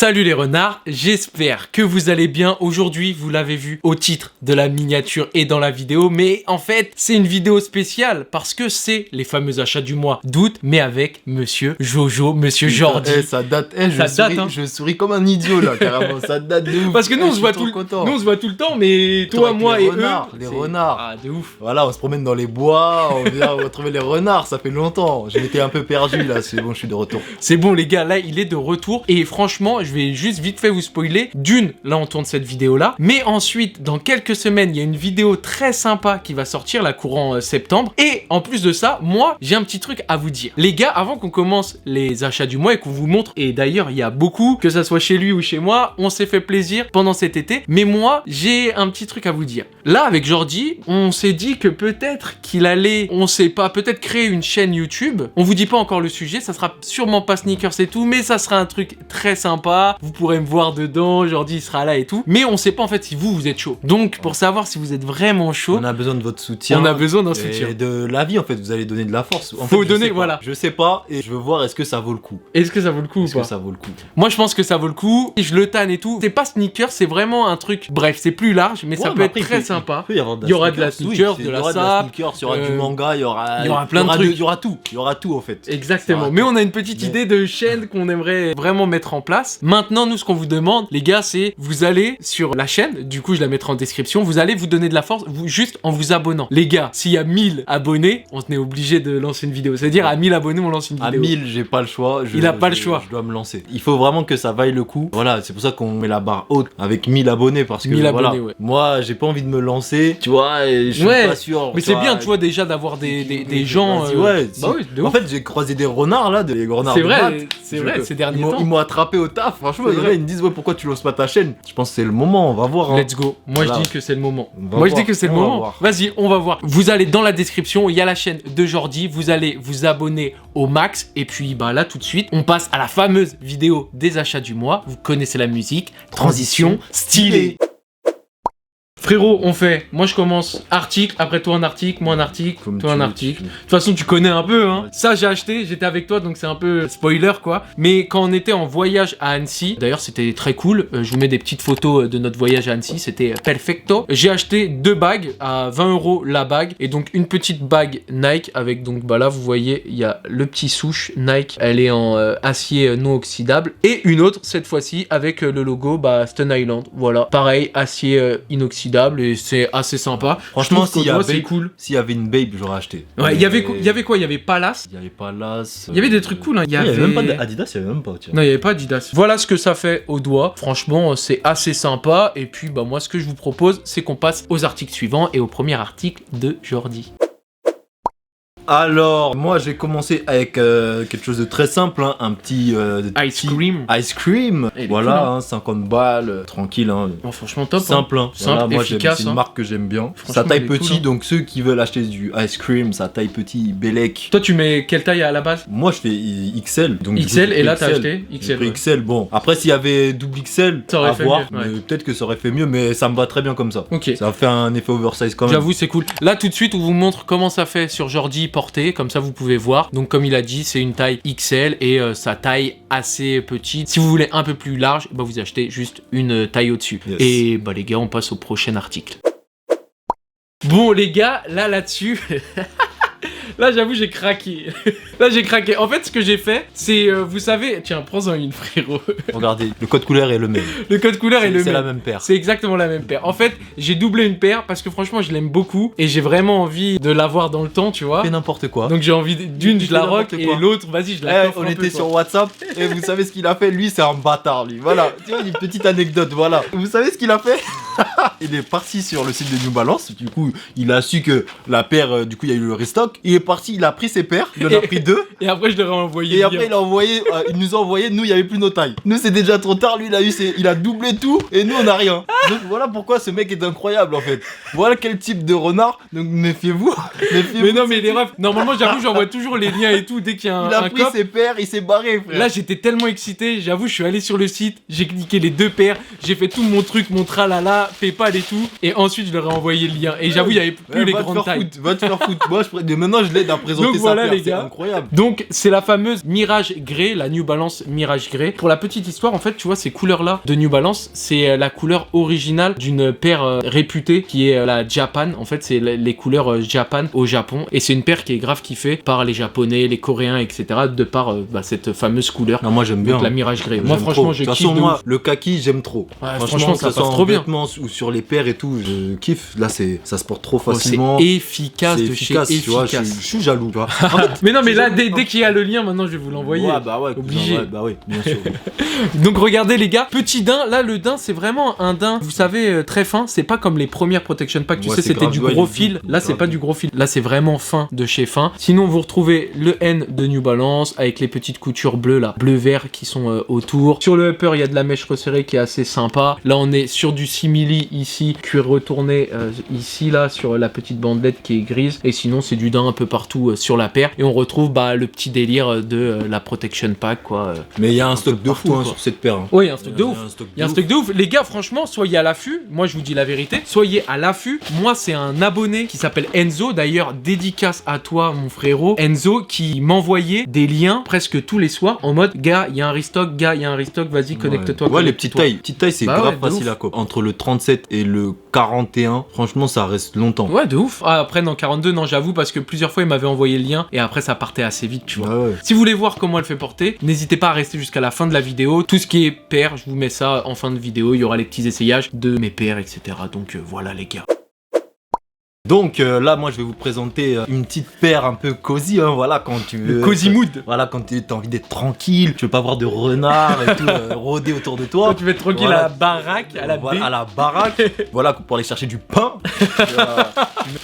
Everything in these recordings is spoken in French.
Salut les renards, j'espère que vous allez bien. Aujourd'hui, vous l'avez vu au titre de la miniature et dans la vidéo, mais en fait, c'est une vidéo spéciale parce que c'est les fameux achats du mois d'août, mais avec Monsieur Jojo, Monsieur Jordi. Ça date, je souris comme un idiot là, carrément, ça date de ouf. Parce que nous, on se voit tout le temps, mais toi, moi et les renards. Ah, de ouf. Voilà, on se promène dans les bois, on vient retrouver les renards, ça fait longtemps. J'ai été un peu perdu là, c'est bon, je suis de retour. C'est bon les gars, là, il est de retour et franchement, je vais juste vite fait vous spoiler. Là on tourne cette vidéo là, mais ensuite dans quelques semaines il y a une vidéo très sympa qui va sortir là courant septembre. Et en plus de ça, moi j'ai un petit truc à vous dire les gars, avant qu'on commence les achats du mois et qu'on vous montre, et d'ailleurs il y a beaucoup, que ça soit chez lui ou chez moi, on s'est fait plaisir pendant cet été, mais moi j'ai un petit truc à vous dire. Là avec Jordi, on s'est dit que peut-être qu'il allait, on sait pas, peut-être créer une chaîne YouTube. On vous dit pas encore le sujet, ça sera sûrement pas sneakers et tout, mais ça sera un truc très sympa. Vous pourrez me voir dedans, Jordi sera là et tout. Mais on sait pas en fait si vous êtes chaud. Donc pour savoir si vous êtes vraiment chaud, on a besoin de votre soutien. On a besoin d'un soutien. Et de l'avis en fait, vous allez donner de la force. Faut donner, voilà. Je sais pas et je veux voir est-ce que ça vaut le coup. Est-ce que ça vaut le coup ou pas ? Est-ce que ça vaut le coup ? Moi je pense que ça vaut le coup. Et je le tanne et tout. C'est pas sneaker, c'est vraiment un truc. Bref, c'est plus large, mais ça peut être très sympa. Il y aura de la sneakers, de la sap, il y aura du manga, il y aura plein de trucs. Il y aura tout en fait. Exactement. Mais on a une petite idée de chaîne qu'on aimerait vraiment mettre en place. Maintenant, nous, ce qu'on vous demande, les gars, c'est vous allez sur la chaîne. Du coup, je la mettrai en description. Vous allez vous donner de la force, juste en vous abonnant. Les gars, s'il y a 1000 abonnés, on est obligé de lancer une vidéo. C'est-à-dire, à 1000 abonnés, on lance une vidéo. À 1000, j'ai pas le choix. Il a pas le choix. Je dois me lancer. Il faut vraiment que ça vaille le coup. Voilà, c'est pour ça qu'on met la barre haute avec 1000 abonnés. Parce que 1000 voilà, abonnés, ouais. Moi, j'ai pas envie de me lancer. Tu vois, et je suis pas sûr. Mais c'est bien, tu vois, déjà d'avoir des gens. Ouais, bah oui, de ouf. en fait, j'ai croisé des renards là, des renards. C'est vrai, ces derniers temps. Ils m'ont attrapé au taf, franchement. Ils me disent, ouais, pourquoi tu lances pas ta chaîne ? Je pense que c'est le moment, on va voir. Hein. Let's go. Moi, voilà. je dis que c'est le moment. Je dis que c'est le moment. Vas-y, on va voir. Vous allez dans la description, il y a la chaîne de Jordi. Vous allez vous abonner au max. Et puis, bah là, tout de suite, on passe à la fameuse vidéo des achats du mois. Vous connaissez la musique. Transition stylée. Frérot, on fait, moi je commence article, après toi un article, moi un article, toi un article. De toute façon, tu connais un peu, hein. Ça, j'ai acheté, j'étais avec toi, donc c'est un peu spoiler, quoi. Mais quand on était en voyage à Annecy, d'ailleurs, c'était très cool. Je vous mets des petites photos de notre voyage à Annecy, c'était perfecto. J'ai acheté 2 bagues à 20 € la bague, et donc une petite bague Nike avec, donc, bah là, vous voyez, il y a le petit souche Nike, elle est en acier non oxydable, et une autre, cette fois-ci, avec le logo, bah, Stone Island. Voilà, pareil, acier inoxydable. Et c'est assez sympa. Franchement, s'il y avait une Babe, j'aurais acheté. Ouais, il y avait quoi ? Il y avait Palace. Il y avait Palace. Il y avait des trucs cool. Hein. Il y avait même pas d'Adidas, il y avait même pas. Tiens. Non, il y avait pas Adidas. Voilà ce que ça fait au doigt. Franchement, c'est assez sympa. Et puis, bah moi, ce que je vous propose, c'est qu'on passe aux articles suivants et au premier article de Jordi. Alors, moi j'ai commencé avec quelque chose de très simple, hein, un petit Ice cream. Ice cream. Voilà, cool, hein. 50 balles, tranquille. Hein. Bon, franchement top. Simple, hein. Simple, voilà, moi efficace. C'est une marque que j'aime bien. Ça taille petit, cool, hein. Donc ceux qui veulent acheter du ice cream, ça taille petit, Bellec. Toi tu mets quelle taille à la base ? Moi je fais XL. Donc, XL et là t'as acheté XL. Ouais. XL, bon. Après s'il y avait double XL, ça aurait fait voir, mieux. Ouais. Peut-être que ça aurait fait mieux, mais ça me va très bien comme ça. Ok. Ça fait un effet oversize quand même. J'avoue c'est cool. Là tout de suite on vous montre comment ça fait sur Jordi porté, comme ça vous pouvez voir. Donc comme il a dit, c'est une taille XL et sa taille assez petite. Si vous voulez un peu plus large, bah vous achetez juste une taille au-dessus. Yes. Et bah les gars, on passe au prochain article. Bon les gars, là-dessus... Là, j'avoue, j'ai craqué. En fait, ce que j'ai fait, c'est, vous savez... Tiens, prends-en une, frérot. Regardez, le code couleur est le même. Le code couleur est le même. C'est la même paire. C'est exactement la même paire. En fait, j'ai doublé une paire parce que franchement, je l'aime beaucoup. Et j'ai vraiment envie de l'avoir dans le temps, tu vois. Fais n'importe quoi. Donc j'ai envie d'une, je la rock, et l'autre, vas-y, je la coffre on était sur WhatsApp, et vous savez ce qu'il a fait. Lui, c'est un bâtard, lui. Voilà. Tu vois, une petite anecdote, voilà. Vous savez ce qu'il a fait? Il est parti sur le site de New Balance. Du coup, il a su que la paire, du coup, il y a eu le restock. Il est parti, il a pris ses paires, il en a pris 2. Et après, je leur ai envoyé. Et après, il nous a envoyé, nous, il n'y avait plus nos tailles. Nous, c'est déjà trop tard. Lui, il a doublé tout, et nous, on n'a rien. Donc voilà pourquoi ce mec est incroyable, en fait. Voilà quel type de renard. Donc méfiez-vous. Mais non, mais les refs, normalement, j'avoue, j'envoie toujours les liens et tout dès qu'il y a un. Il a pris ses paires, il s'est barré, frère. Là, j'étais tellement excité. J'avoue, je suis allé sur le site, j'ai cliqué les 2 paires, j'ai fait tout mon truc, mon tralala, PayPal et tout. Et ensuite, je leur ai envoyé le lien. Et j'avoue, il n'y avait plus les grandes tailles. Va te faire foutre. Moi, maintenant, je l'aide à présenter Donc sa voilà, paire, les c'est gars. incroyable. Donc c'est la fameuse Mirage Grey, la New Balance Mirage Grey. Pour la petite histoire, en fait, tu vois, ces couleurs-là de New Balance, c'est la couleur originale d'une paire réputée qui est la Japan. En fait, c'est les couleurs Japan au Japon. Et c'est une paire qui est grave kiffée par les Japonais, les Coréens, etc. de par cette fameuse couleur. Non, moi j'aime bien. Donc la Mirage Grey. J'aime Moi, franchement, trop. je De toute kiffe. façon, de moi, ouf. le kaki, j'aime trop. Ouais, Franchement, ça que ce passe soit trop en bien. vêtements ou sur les paires et tout, je kiffe. Là, ça se porte trop Oh, facilement. c'est efficace C'est de efficace, chez tu vois. efficace. Je suis jaloux, tu vois. Mais non, mais là, dès qu'il y a le lien, maintenant, je vais vous l'envoyer. Ouais, bah ouais, Obligé. Ouais, bah ouais, bien sûr. Donc regardez les gars, petit daim, là le daim c'est vraiment un daim, vous savez, très fin, c'est pas comme les premières Protection Pack, tu Ouais, sais c'est c'était grave, du ouais, gros il est fil, doux, là c'est grave pas doux. du gros fil, là c'est vraiment fin de chez fin. Sinon vous retrouvez le N de New Balance avec les petites coutures bleues là, bleu-vert qui sont autour. Sur le upper il y a de la mèche resserrée qui est assez sympa. Là on est sur du simili ici, cuir retourné ici là sur la petite bandelette qui est grise. Et sinon c'est du daim un peu partout sur la paire. Et on retrouve le petit délire de la Protection Pack quoi. Mais il y a un stock de partout, fou quoi. sur cette paire. Hein. Oui, il y a un stock de ouf. Il y a un ouf. stock de ouf. Les gars, franchement, soyez à l'affût. Moi, je vous dis la vérité. Soyez à l'affût. Moi, c'est un abonné qui s'appelle Enzo. D'ailleurs, dédicace à toi, mon frérot. Enzo, qui m'envoyait des liens presque tous les soirs en mode, gars, il y a un restock, gars, il y a un restock, vas-y, connecte-toi. Ouais, les connecte-toi. petites tailles. Petites tailles, c'est Bah grave ouais, de facile ouf. à copier. Entre le 37 et le 41, franchement, ça reste longtemps. Ouais, de ouf. Ah, après, dans 42, non, j'avoue, parce que plusieurs fois, il m'avait envoyé le lien et après, ça partait assez vite, tu vois. Ouais, ouais. Si vous voulez voir comment elle fait porter, n'hésitez pas à rester jusqu'à la fin de la vidéo. Tout ce qui est paire, je vous mets ça en fin de vidéo. Il y aura les petits essayages de mes paires, etc. Donc voilà les gars. Donc là, moi, je vais vous présenter une petite paire un peu cosy, hein, voilà, quand tu veux. Le cozy mood. Voilà, quand t'as envie d'être tranquille, tu veux pas voir de renard et tout rôder autour de toi. Toi, tu vas être tranquille Voilà. à la baraque, à la baie. Voilà, à la baraque, voilà, pour aller chercher du pain.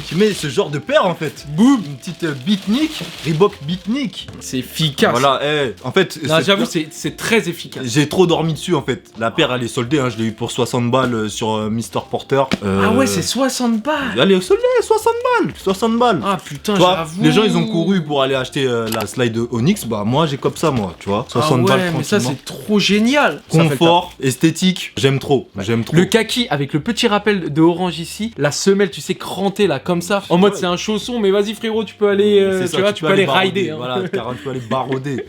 Tu mets ce genre de paire en fait. Boum. Une petite beatnik, Reebok beatnik. C'est efficace. Voilà, en fait, Non, cette j'avoue, paire- c'est très efficace. j'ai trop dormi dessus en fait. La paire elle est soldée, hein, je l'ai eu pour 60 balles sur Mr Porter. Ah ouais, c'est 60 balles. Elle est soldée, 60 balles, 60 balles. Ah putain, Tu vois, j'avoue. les gens ils ont couru pour aller acheter la slide de Onyx, bah moi j'ai comme ça moi, tu vois, 60 ah ouais, balles mais ça tranquillement. c'est trop génial. Ça fait le Confort, esthétique, j'aime trop, j'aime trop. Le kaki avec le petit rappel de orange ici, la semelle, tu sais, crantée là, comme ça. En mode, Ouais. c'est un chausson, mais vas-y frérot, tu peux aller, C'est ça, tu vois, tu peux aller rider. Hein. Voilà, carrément, tu peux aller baroder.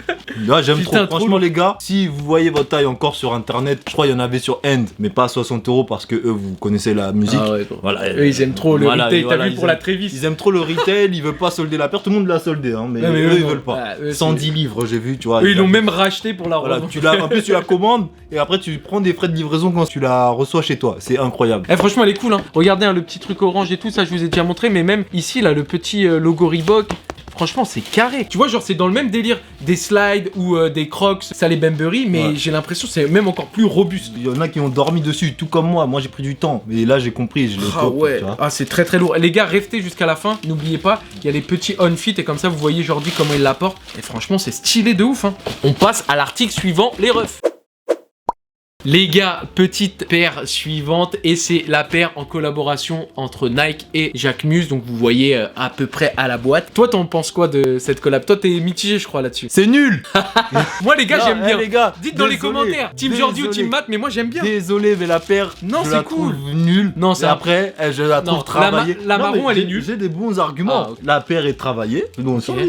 Là, j'aime Putain, trop. trop Franchement, lourd. les gars, si vous voyez votre taille encore sur internet, je crois qu'il y en avait sur End, mais pas à 60 € parce que eux, vous connaissez la musique. Ah ouais, gros. Voilà, Eux, ils aiment trop le voilà, retail, voilà, t'as vu ils pour la aiment- Trévis. Ils aiment trop le retail, ils veulent pas solder la paire. Tout le monde l'a soldé, hein, mais, Ouais, mais eux, ils non. veulent pas. Ouais, eux, 110 c'est- livres, j'ai vu, tu vois. Eux, ils l'ont même racheté pour la Voilà, revendre. en plus, tu la commandes et après, tu prends des frais de livraison quand tu la reçois chez toi. C'est incroyable. Eh, franchement, elle est cool, hein. Regardez hein, le petit truc orange et tout, ça je vous ai déjà montré, mais même ici, là, le petit logo Reebok. Franchement, c'est carré. Tu vois, genre, c'est dans le même délire des slides ou des crocs, ça les Bembury, mais Ouais. j'ai l'impression que c'est même encore plus robuste. Il y en a qui ont dormi dessus, tout comme moi. Moi, j'ai pris du temps. Mais là, j'ai compris. Je l'ai Ah top, ouais, tu vois. ah c'est très très lourd. Les gars, restez jusqu'à la fin. N'oubliez pas, il y a les petits on-fit et comme ça, vous voyez Jordi comment il la porte. Et franchement, c'est stylé de ouf. Hein. On passe à l'article suivant, les refs. Les gars, petite paire suivante et c'est la paire en collaboration entre Nike et Jacquemus, donc vous voyez à peu près à la boîte. Toi, t'en penses quoi de cette collab? Toi, t'es mitigé, je crois, là-dessus. C'est nul. Moi, les gars, Non, j'aime bien. les gars, Dites dans les désolé, commentaires, Team Jordi ou désolé. Team Matt, mais moi, j'aime bien. Désolé, mais la paire, Non, je c'est la cool. trouve nulle. Non, c'est Et après, je la trouve Non, travaillée. la Non, marron, mais elle est j'ai- nulle. J'ai des bons arguments. Ah, ok. La paire est travaillée. Donc, Ok. sans la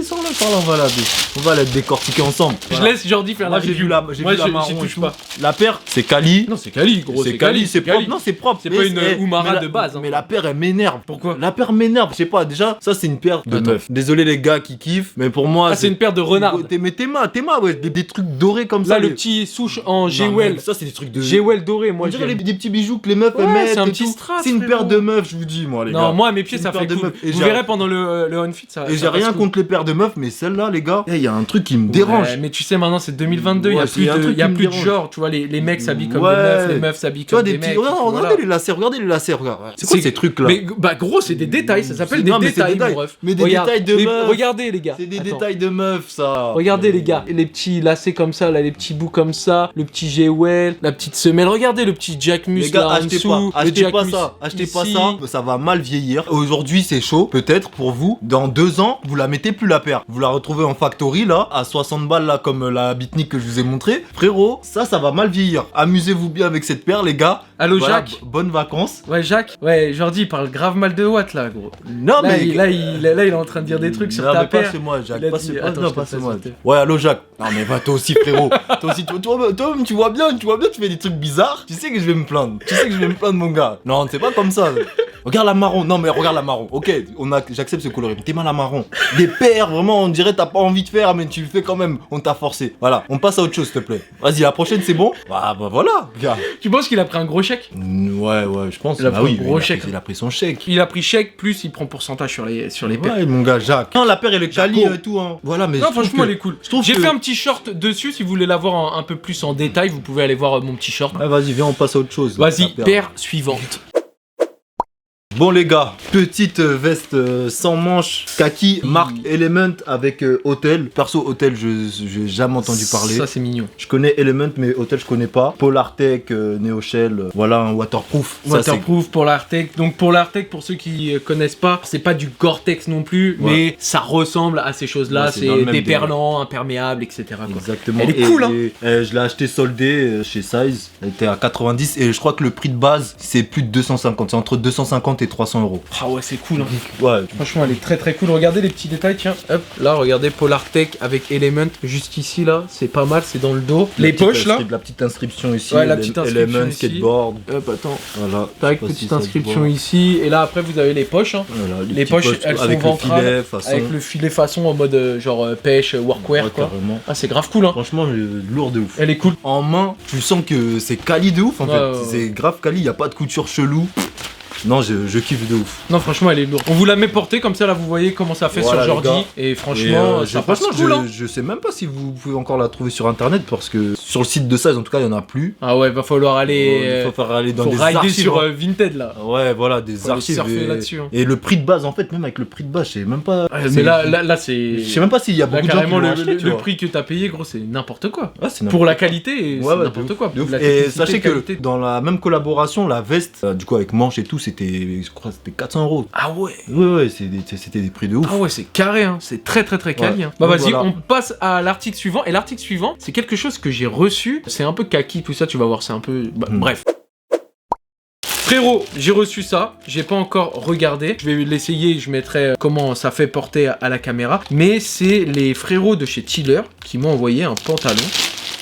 on va la décortiquer ensemble. Je Voilà. laisse Jordi faire Moi, la j'ai review. vu la, Moi, j'ai vu la marron j'y et touche tout. pas. La paire, c'est quali. Non, c'est Kali, gros. C'est quali, c'est propre. Non, c'est propre. C'est Mais pas une Oumara mais la- de base, hein. Mais la paire, elle m'énerve. Pourquoi? La paire m'énerve. Je sais pas. Déjà, ça, c'est une paire de Attends. meuf. Désolé, les gars qui kiffent. Mais pour moi, Ah, c'est une paire de renards. Mais tes mains, ouais. Des trucs dorés comme ça. Là, le les- petit souche en Non, G-Well. mais Ça, c'est des trucs de. G-Well doré, moi On dirait j'aime. des petits bijoux que les meufs Ouais, mettent. c'est un et petit tout. strass, C'est une frérot. paire de meufs, je vous dis, moi, les gars. Non, moi à mes pieds Une ça paire fait de cool. meufs. Et Vous j'ai- verrez pendant le on-fit ça. Et ça j'ai rien passe cool. contre les paires de meufs, mais celle-là, les gars, il y a un truc qui me dérange. Ouais, mais tu sais maintenant c'est 2022, il Ouais, y a il y a un plus de, truc y a qui me plus de dérange. genre, tu vois, les mecs s'habillent comme Ouais. des meufs, les meufs s'habillent Tu vois, comme des des petits. mecs. Regarde, voilà. regardez les lacets, regarde. C'est quoi ces trucs-là? Mais bah gros, c'est des détails, ça s'appelle des Non, mais c'est détails, des détails. mon ref. Mais des Regarde, détails de meufs. Regardez les gars. C'est des Attends. détails de meufs, ça. Regardez les gars, les petits lacets comme ça, là, les petits bouts comme ça, le petit G-Well, la petite semelle. Regardez le petit Jack Mus Les gars, là en achetez dessous, pas, le achetez Jack pas Mus ça, achetez pas ici. ça va mal vieillir. Aujourd'hui, c'est chaud, peut-être pour vous. Dans 2 ans, vous la mettez plus la paire. Vous la retrouvez en factory là, à 60 balles là, comme la bitnik que je vous ai montré. Frérot, ça va mal vieillir. amusez-vous bien avec cette paire, les gars. Allô, Voilà, Jacques. Bonnes vacances. Ouais, Jacques. Ouais, Jordi, il parle grave mal de Watt, là, gros. Non, Là, mais. il est en train de dire des trucs sur non, ta mais paire. passe-moi, Jacques. Il a dit- Passe-moi. Attends, Non, je te passe-moi. passe, Ouais, allô, Jacques. Non, mais va toi aussi, frérot. Toi aussi, toi-même, tu vois bien, tu fais des trucs bizarres. Tu sais que je vais me plaindre. Tu sais que je vais me plaindre, mon gars. Non, c'est pas comme ça. Regarde la marron. Non, mais regarde la marron. Ok, j'accepte ce coloris. T'es mal à marron. Des paires, vraiment, on dirait t'as pas envie de faire, mais tu le fais quand même. On t'a forcé. Voilà, on passe à autre chose, s'il te plaît. Vas-y, la prochaine, c'est bon? Bah voilà, gars. Tu penses qu'il a pris un gros chèque? Ouais, je pense. Il a Bah pris oui, un gros chèque. Il a pris son chèque. Il a pris chèque, plus il prend pourcentage sur les paires. Ouais, mon gars, Jacques. Non, la paire, elle est quali Jaco. et tout, hein. Voilà, mais Non, je trouve franchement, que- elle est cool. je trouve J'ai que- fait un petit short dessus, si vous voulez la voir un peu plus en détail, vous pouvez aller voir mon petit short. Ouais, vas-y, viens, on passe à autre chose. Vas-y, La paire. paire suivante. Bon les gars, petite veste sans manches, kaki, marque Element avec Hotel. Perso Hotel, j'ai jamais entendu parler. Ça, c'est mignon. Je connais Element mais Hotel je connais pas. Polartec, Neoshell, voilà un waterproof. Ça, Waterproof pour l'Artec. Donc pour l'Artec, pour ceux qui connaissent pas, c'est pas du Gore-Tex non plus, Ouais. mais ça ressemble à ces choses-là. Ouais, c'est dans le c'est même déperlant, imperméable, etc. c'est quoi. exactement. Elle est cool, hein. Je l'ai acheté soldé chez Size. Elle était à 90 et je crois que le prix de base c'est plus de 250. C'est entre 250 et 300 euros. Ah ouais, c'est cool. Hein. Ouais. Franchement, elle est très très cool. Regardez les petits détails, tiens. Hop, là, regardez Polartec avec Element juste ici, là. C'est pas mal, c'est dans le dos. Les poches, là. La petite inscription ici. Ouais, la petite inscription Element, ici. skateboard. Hop, attends. Voilà. Tac, Je sais pas si petite ça se inscription voit. ici. Et là, après, vous avez les poches. Hein. Voilà, Les petits poches, poches elles sont avec ventrales, le filet, façon. Avec le filet façon en mode genre pêche, workwear, Ouais, quoi. carrément. Ah, c'est grave cool, hein. Franchement, lourd de ouf. Elle est cool. En main, tu sens que c'est quali de ouf en Ouais, fait. ouais, ouais. C'est grave quali, y a pas de couture chelou. Non, je kiffe de ouf. Non, franchement, elle est lourde. On vous la met portée, comme ça, là, vous voyez comment ça fait Voilà, sur les Jordi. gars. Et franchement, ça passe franchement, cool, hein. je sais même pas si vous pouvez encore la trouver sur internet parce que sur le site de Size, en tout cas, il y en a plus. Ah ouais, va falloir aller. Il faut faire aller dans faut des rider archives. sur hein. Vinted, là. Ouais, voilà, des Faut aller archives. surfer Et, là-dessus, hein. et le prix de base, en fait, même avec le prix de base, je sais même pas. Ouais, c'est- mais là, c'est. je sais même pas s'il y a Là, beaucoup de gens qui carrément, l'ont le, acheté, le- tu le vois. prix que t'as payé, gros, c'est n'importe quoi. Ouais, c'est Pour la qualité, c'est Ouais, n'importe de ouf, quoi. de ouf. La Et technicité, sachez que qualité. dans la même collaboration, la veste, du coup avec manches et tout, c'était, je crois, c'était 400 euros. Ah ouais. Ouais, c'était des prix de ouf. Ah ouais, c'est carré, hein. C'est très très très quali. Ouais. Hein. Bah Donc vas-y, voilà. on passe à l'article suivant. Et l'article suivant, c'est quelque chose que j'ai reçu. C'est un peu kaki, tout ça, tu vas voir, c'est un peu... Bah, bref. Frérot, j'ai reçu ça, j'ai pas encore regardé, je vais l'essayer, je mettrai comment ça fait porter à la caméra, mais c'est les frérots de chez Tiller qui m'ont envoyé un pantalon.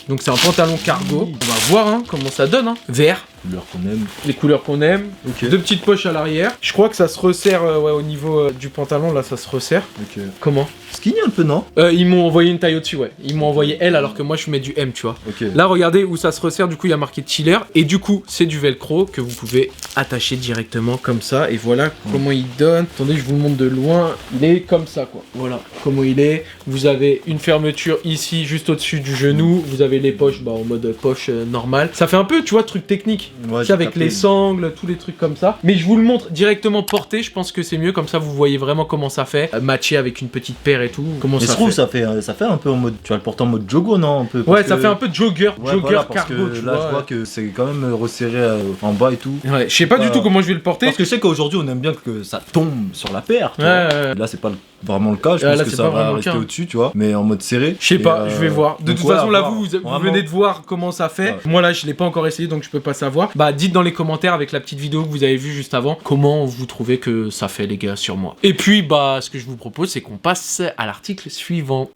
Donc c'est un pantalon cargo, on va voir hein, comment ça donne, hein. Vert, Couleur qu'on aime. les couleurs qu'on aime, Ok. deux petites poches à l'arrière, je crois que ça se resserre ouais, au niveau du pantalon, là ça se resserre. Ok. Comment Skinny un peu, non? Ils m'ont envoyé une taille au-dessus, ouais. Ils m'ont envoyé L alors que moi je mets du M, tu vois. Ok. Là, regardez où ça se resserre, du coup, il y a marqué Chiller. Et du coup, c'est du velcro que vous pouvez attacher directement comme ça. Et voilà comment il donne. Attendez, je vous le montre de loin. Il est comme ça, quoi. Voilà comment il est. Vous avez une fermeture ici, juste au-dessus du genou. Vous avez les poches bah, en mode poche normale. Ça fait un peu, tu vois, truc technique. Ouais, Tu sais, avec capté. les sangles, tous les trucs comme ça. Mais je vous le montre directement porté. Je pense que c'est mieux. Comme ça, vous voyez vraiment comment ça fait. Matché avec une petite paire et tout. Comment Mais je ça trouve fait. ça fait un peu en mode, tu vas le porter en mode jogo, non? Un peu. Ouais, parce ça que- fait un peu jogger. Ouais, Jogger voilà, parce cargo, que tu là, vois. je vois que c'est quand même resserré en bas et tout. Ouais, je sais pas du Voilà. tout comment je vais le porter. Parce que je sais qu'aujourd'hui, on aime bien que ça tombe sur la paire. tu Ouais, vois. ouais, ouais. Là, c'est pas vraiment le cas. Je Ouais, pense là, que c'est ça pas va vraiment le rester cas. au-dessus, tu vois. Mais en mode serré. Je sais Et, pas, je vais voir. De donc, toute ouais, façon, à là, voir. vous Vraiment. venez de voir comment ça fait. Ouais. Moi, là, je l'ai pas encore essayé, donc je peux pas savoir. Bah, dites dans les commentaires avec la petite vidéo que vous avez vue juste avant, comment vous trouvez que ça fait, les gars, sur moi. Et puis, bah, ce que je vous propose, c'est qu'on passe à l'article suivant.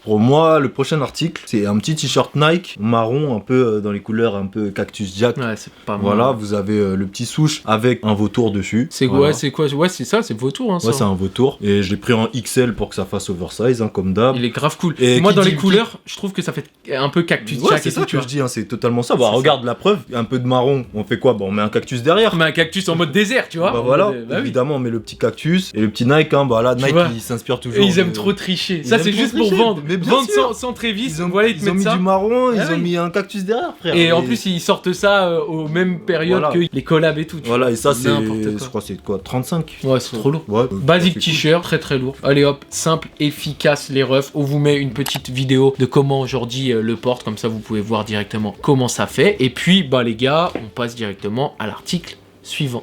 Pour moi, le prochain article, c'est un petit t-shirt Nike marron, un peu dans les couleurs un peu cactus jack. Ouais, c'est pas mal. Voilà, vous avez le petit souche avec un vautour dessus. C'est Voilà. ouais, c'est quoi? Ouais, c'est ça, c'est vautour, hein, ça. Ouais, c'est un vautour. Et je l'ai pris en XL pour que ça fasse oversize, hein, comme d'hab. Il est grave cool. Et Moi, qui dans dit- les couleurs, je trouve que ça fait un peu cactus Ouais, jack c'est et ça tout, tu que vois. je dis, hein, c'est totalement ça. Bah, C'est regarde la preuve, un peu de marron, on fait quoi? Bah, on met un cactus derrière. Mais un cactus en mode désert, tu vois. Bah En voilà, mode, bah oui. évidemment, on met le petit cactus et le petit Nike, hein, bah là, Tu Nike, vois. il s'inspire toujours. Et ils aiment de- trop tricher. Ils Ça, aiment c'est trop juste pour tricher, vendre. mais bien Vendre sûr. sans Trévis. Ils ont, Voilà, ils te ils ont mettent mis ça. du marron, Ah ils ont oui. mis un cactus derrière, frère. Et en plus, ils sortent ça aux mêmes périodes Voilà. que les collabs et tout. tu Voilà, et ça, c'est. N'importe quoi. Je crois que c'est quoi? 35? vois. Ouais, c'est trop lourd. Ouais. Basic c'est cool. t-shirt, très très lourd. Allez hop, simple, efficace les refs. On vous met une petite vidéo de comment aujourd'hui le porte, comme ça vous pouvez voir directement comment ça fait. Et puis bah les gars, on passe directement à l'article suivant.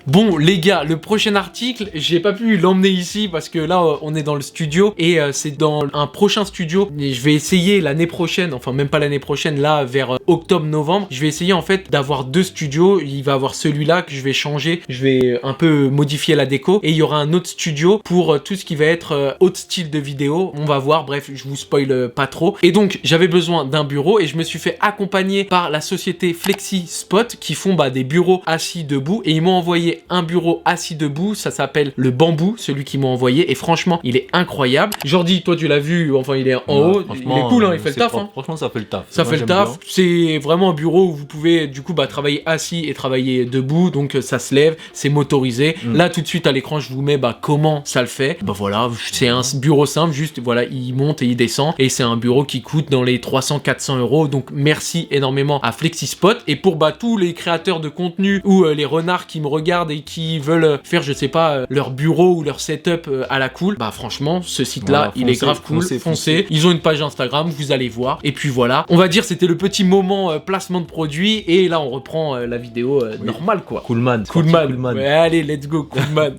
Bon les gars, le prochain article, j'ai pas pu l'emmener ici parce que là on est dans le studio et c'est dans un prochain studio. Et je vais essayer l'année prochaine, enfin même pas l'année prochaine, là vers octobre-novembre, je vais essayer en fait d'avoir 2 studios. Il va y avoir celui-là que je vais changer, je vais un peu modifier la déco et il y aura un autre studio pour tout ce qui va être autre style de vidéo. On va voir, bref, je vous spoil pas trop. Et donc j'avais besoin d'un bureau et je me suis fait accompagner par la société Flexi Spot qui font des bureaux assis debout et ils m'ont envoyé un bureau assis debout, ça s'appelle le bambou, celui qu'ils m'ont envoyé et franchement il est incroyable. Jordi, toi tu l'as vu, enfin il est en haut, il est cool, hein, il fait le taf. Hein. Franchement ça fait le taf. Ça fait le taf, c'est vraiment un bureau où vous pouvez du coup travailler assis et travailler debout, donc ça se lève, c'est motorisé. Là tout de suite à l'écran je vous mets comment ça le fait. Voilà, c'est un bureau simple, juste voilà, il monte et il descend et c'est un bureau qui coûte dans les 300-400 €. Donc merci énormément à FlexiSpot et pour tous les créateurs de contenu ou les renards qui me regardent et qui veulent faire je sais pas leur bureau ou leur setup à la cool, franchement ce site là il est grave cool, foncez. Ils ont une page Instagram, vous allez voir et puis voilà, on va dire c'était le petit moment placement de produit et là on reprend la vidéo normale quoi. Coolman. Ouais, allez let's go Coolman.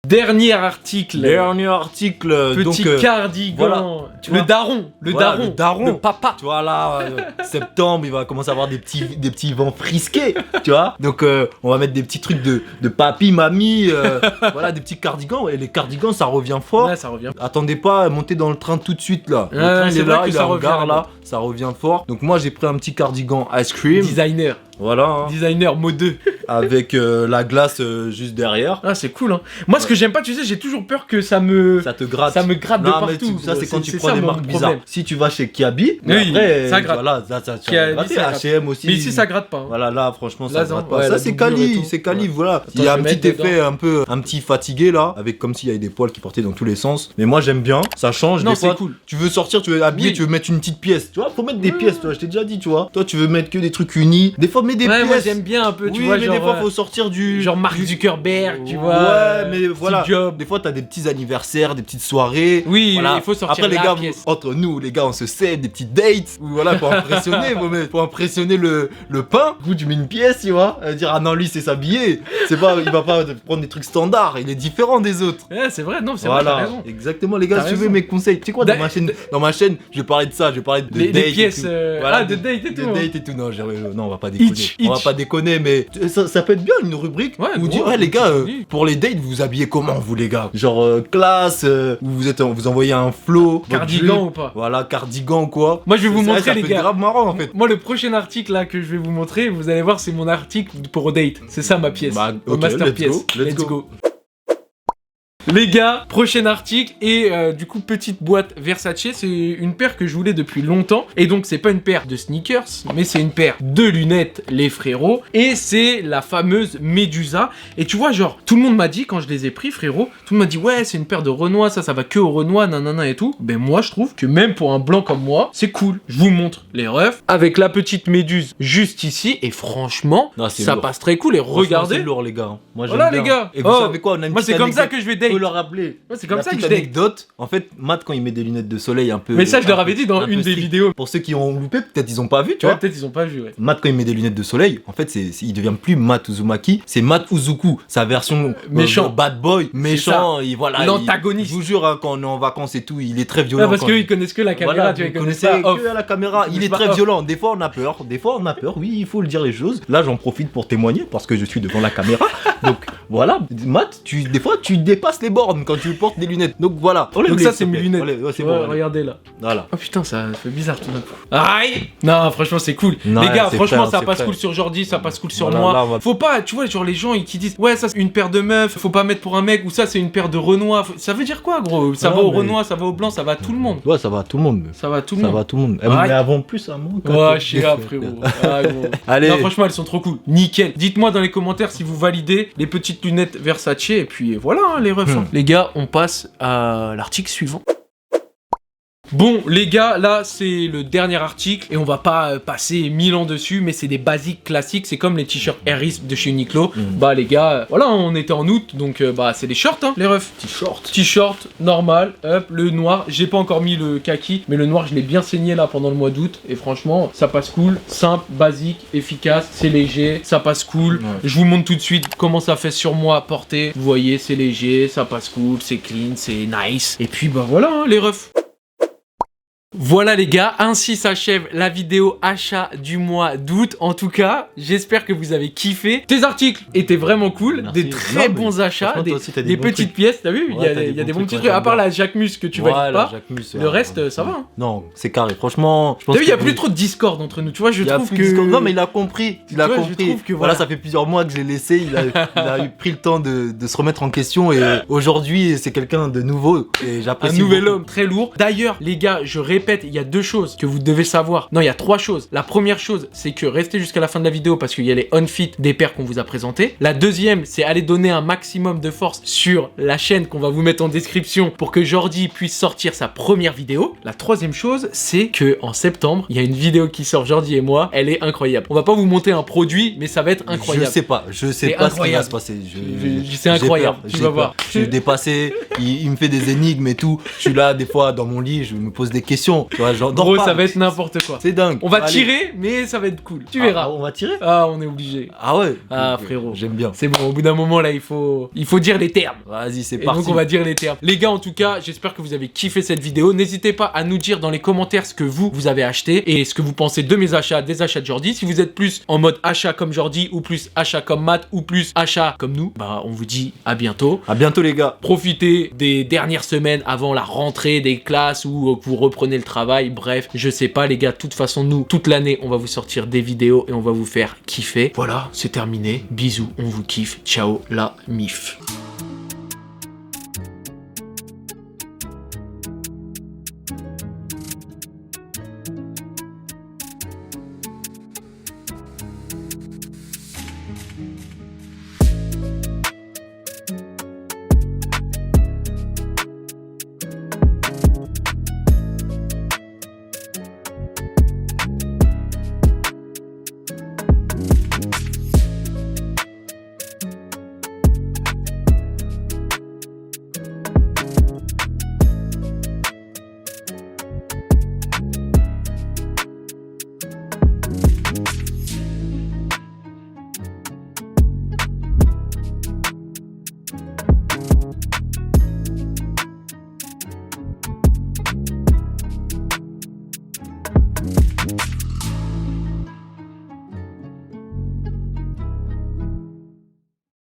Dernier article. Petit cardigan. Voilà, le daron. Le papa. Tu vois là, septembre, il va commencer à avoir des petits vents frisqués, tu vois. Donc on va mettre des petits trucs de papy, mamie, voilà, des petits cardigans. Et les cardigans, ça revient fort. Ouais, ça revient. Attendez pas à monter dans le train tout de suite là. Le train il est là, il est en gare là, ça revient fort. Donc moi j'ai pris un petit cardigan ice cream. Designer. Voilà. Hein. Designer mode 2. Avec la glace juste derrière. Ah c'est cool hein. Moi ce que j'aime pas, tu sais, j'ai toujours peur que ça te gratte. Ça me gratte de partout. Ça c'est quand tu prends des marques bizarres. Si tu vas chez Kiabi, après ça gratte. Voilà, ça H&M aussi. Mais ici ça gratte pas. Hein. Voilà, là franchement ça gratte pas. Ça c'est quali, voilà. Il y a un petit effet un petit fatigué là, avec comme s'il y avait des poils qui portaient dans tous les sens. Mais moi j'aime bien, ça change. Non, c'est cool. Tu veux sortir, tu veux habiller, tu veux mettre une petite pièce. Tu vois, faut mettre des pièces, toi, je t'ai déjà dit, tu vois. Toi tu veux mettre que des trucs unis. Des fois mets des pièces. Moi j'aime bien un peu, tu vois, mais des fois faut sortir du genre Mark Zuckerberg, tu vois. Ouais, mais voilà. Des fois t'as des petits anniversaires, des petites soirées. Oui, voilà. Il faut sortir. Après les gars, entre nous les gars, on se sait des petites dates. Voilà, pour impressionner, pour impressionner le pain. Du coup tu mets une pièce, tu vois. Dire ah non lui c'est s'habiller. C'est pas, il va pas prendre des trucs standards. Il est différent des autres. Ouais, c'est vrai, non, c'est vrai, t'as raison. Exactement les gars, si tu veux mes conseils, tu sais quoi, dans ma chaîne, je vais parler de ça, je vais parler de les dates pièces. Voilà, de date et tout. De date et tout. Non, on va pas déconner. On va pas déconner, mais ça peut être bien une rubrique où vous dites ouais les gars, pour les dates vous habillez comment vous les gars, genre classe, vous envoyez un flow, cardigan ou pas. Voilà, cardigan quoi. Moi je vais vous montrer les gars. C'est grave marrant en fait. Moi le prochain article là que je vais vous montrer, vous allez voir, c'est mon article pour date. C'est ça ma pièce. Okay, master pièce. Let's go. Les gars, prochain article et du coup petite boîte Versace, c'est une paire que je voulais depuis longtemps et donc c'est pas une paire de sneakers mais c'est une paire de lunettes les frérots et c'est la fameuse Medusa et tu vois genre tout le monde m'a dit quand je les ai pris frérot, tout le monde m'a dit ouais c'est une paire de Renoir, ça va que au Renoir nanana et tout, ben moi je trouve que même pour un blanc comme moi c'est cool, je vous montre les refs avec la petite méduse juste ici et franchement ça passe très cool et regardez. C'est lourd les gars, moi j'aime bien. Les gars. Et vous savez quoi, on a une moi c'est comme ça que je vais date. Leur rappeler. Ouais, c'est comme ça que je anecdote. En fait, Matt quand il met des lunettes de soleil un peu. Mais ça je leur avais dit dans une des vidéos. Pour ceux qui ont loupé, peut-être ils ont pas vu, tu vois. Peut-être ils ont pas vu. Ouais. Matt quand il met des lunettes de soleil, en fait il devient plus Matt Uzumaki, c'est Matt Uzuku, sa version méchant, bad boy, méchant. Voilà. L'antagoniste. Je vous jure hein, quand on est en vacances et tout, il est très violent. Parce qu'ils connaissent que la caméra, voilà, tu vois, ils connaissent pas que la caméra. Il est très violent. Des fois on a peur. Oui, il faut le dire les choses. Là j'en profite pour témoigner parce que je suis devant la caméra. Donc voilà, Matt, des fois tu dépasses les bornes quand tu portes des lunettes. Donc voilà. Donc ça c'est mes lunettes. C'est bon. Regardez là. Voilà. Oh putain, ça fait bizarre tout d'un coup. Aïe. Non, franchement c'est cool. Non, les gars, franchement frère, ça passe cool sur Jordi, ça passe cool sur moi. Là, faut pas, tu vois, genre les gens qui disent ouais ça c'est une paire de meufs, faut pas mettre pour un mec ou ça c'est une paire de Renoir. Ça veut dire quoi gros? Ça va au Renoir, ça va au blanc, ça va à tout le monde. Ouais, ça va à tout le monde. Ça va à tout le monde. Ça va à tout le monde. Mais avant plus à moi. Ouais, chez frérot. Ah, gros. Allez. Non, franchement elles sont trop cool. Nickel. Dites-moi dans les commentaires si vous validez les petites lunettes Versace et puis voilà hein, les refs. Les gars, on passe à l'article suivant. Bon, les gars, là, c'est le dernier article et on va pas passer 1000 ans dessus, mais c'est des basiques classiques. C'est comme les t-shirts Harris de chez Uniqlo. Bah, les gars, voilà, on était en août, donc bah, c'est les shorts, hein, les refs. T-shirt, normal, hop, le noir. J'ai pas encore mis le kaki, mais le noir, je l'ai bien saigné là pendant le mois d'août. Et franchement, ça passe cool, simple, basique, efficace, c'est léger, ça passe cool. Je vous montre tout de suite comment ça fait sur moi à porter. Vous voyez, c'est léger, ça passe cool, c'est clean, c'est nice. Et puis, bah voilà, hein, les refs. Voilà les gars, ainsi s'achève la vidéo achat du mois d'août. En tout cas, j'espère que vous avez kiffé. Tes articles étaient vraiment cool, Merci. des très bons achats, des aussi, petites trucs. pièces, t'as vu? Ouais, il y a des bons petits trucs, à part la Jacquemus que tu valides pas. Le reste, ça va. Hein. Non, c'est carré, franchement. T'as vu, il y a plus trop de Discord entre nous, tu vois, je trouve que... Non, mais il a compris, Je trouve que voilà, ça fait plusieurs mois que je l'ai laissé, il a eu pris le temps de se remettre en question et aujourd'hui, c'est quelqu'un de nouveau et j'apprécie. Un nouvel homme très lourd. D'ailleurs, les gars, je répète, il y a 2 choses que vous devez savoir. Non, il y a 3 choses. La première chose, c'est que restez jusqu'à la fin de la vidéo parce qu'il y a les on-fit des paires qu'on vous a présentés. La deuxième, c'est aller donner un maximum de force sur la chaîne qu'on va vous mettre en description pour que Jordi puisse sortir sa première vidéo. La troisième chose, c'est que en septembre, il y a une vidéo qui sort, Jordi et moi. Elle est incroyable. On va pas vous monter un produit, mais ça va être incroyable. Je sais pas ce qui va se passer. C'est incroyable. Tu vas voir. Je suis dépassé. Il me fait des énigmes et tout. Je suis là des fois dans mon lit, je me pose des questions. Tu vois, genre, gros, ça va être n'importe quoi. C'est dingue. On va tirer, mais ça va être cool. Tu verras. On va tirer. Ah, on est obligé. Ah ouais. Ah frérot. J'aime bien. C'est bon. Au bout d'un moment là, il faut dire les termes. Vas-y, c'est Et parti. donc on va dire les termes. Les gars, en tout cas, j'espère que vous avez kiffé cette vidéo. N'hésitez pas à nous dire dans les commentaires ce que vous avez acheté et ce que vous pensez de mes achats, des achats de Jordi. Si vous êtes plus en mode achat comme Jordi ou plus achat comme Matt ou plus achat comme nous, bah on vous dit à bientôt. À bientôt les gars. Profitez des dernières semaines avant la rentrée des classes ou vous reprenez le travail. Bref, je sais pas les gars, de toute façon nous, toute l'année, on va vous sortir des vidéos et on va vous faire kiffer. Voilà, c'est terminé. Bisous, on vous kiffe. Ciao la mif.